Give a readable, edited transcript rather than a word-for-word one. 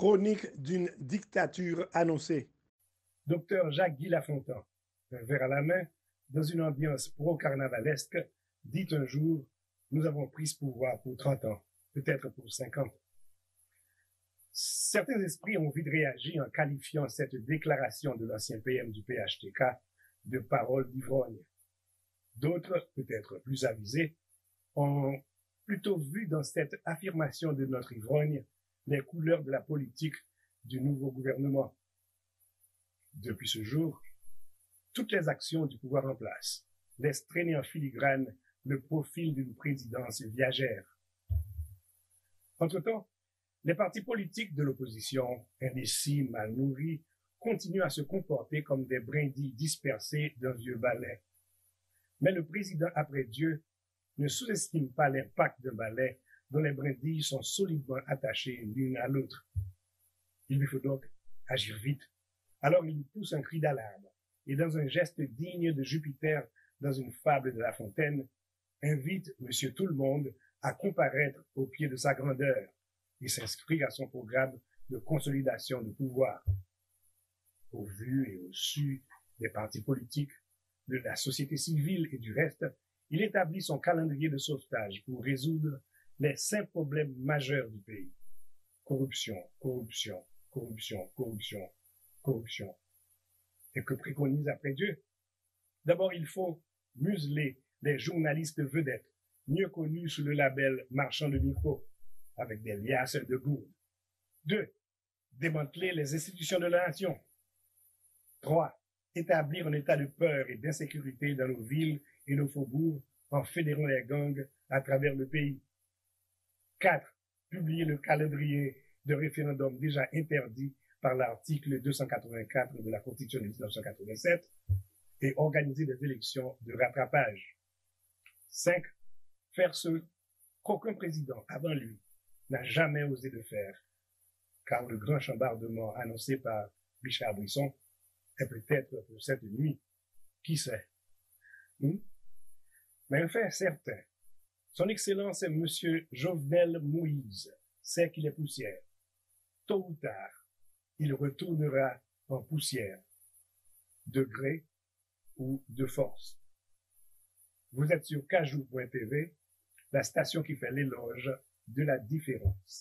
Chronique d'une dictature annoncée. Docteur Jacques-Guy Lafontaine, un verre à la main, dans une ambiance pro-carnavalesque, dit un jour « Nous avons pris ce pouvoir pour 30 ans, peut-être pour 50. » Certains esprits ont vite réagi en qualifiant cette déclaration de l'ancien PM du PHTK de parole d'ivrogne. D'autres, peut-être plus avisés, ont plutôt vu dans cette affirmation de notre ivrogne les couleurs de la politique du nouveau gouvernement. Depuis ce jour, toutes les actions du pouvoir en place laissent traîner en filigrane le profil d'une présidence viagère. Entre-temps, les partis politiques de l'opposition, indécis, mal nourris, continuent à se comporter comme des brindilles dispersées d'un vieux balai. Mais le président après Dieu ne sous-estime pas l'impact d'un balai dont les brindilles sont solidement attachées l'une à l'autre. Il lui faut donc agir vite. Alors il pousse un cri d'alarme et dans un geste digne de Jupiter dans une fable de La Fontaine, invite Monsieur Tout-le-Monde à comparaître au pied de sa grandeur et s'inscrire à son programme de consolidation de pouvoir. Au vu et au su des partis politiques, de la société civile et du reste, il établit son calendrier de sauvetage pour résoudre les 5 problèmes majeurs du pays. Corruption, corruption, corruption, corruption, corruption. Et que préconise après Dieu? D'abord, il faut museler les journalistes vedettes, mieux connus sous le label marchand de micro, avec des liasses de gourdes. 2. Démanteler les institutions de la nation. 3. Établir un état de peur et d'insécurité dans nos villes et nos faubourgs en fédérant les gangs à travers le pays. 4. Publier le calendrier de référendum déjà interdit par l'article 284 de la Constitution de 1987 et organiser des élections de rattrapage. 5. Faire ce qu'aucun président avant lui n'a jamais osé de faire, car le grand chambardement annoncé par Richard Brisson est peut-être pour cette nuit. Qui sait? Mais un fait certain, son Excellence Monsieur Jovenel Moïse sait qu'il est poussière. Tôt ou tard, il retournera en poussière, de gré ou de force. Vous êtes sur Kajou.tv, la station qui fait l'éloge de la différence.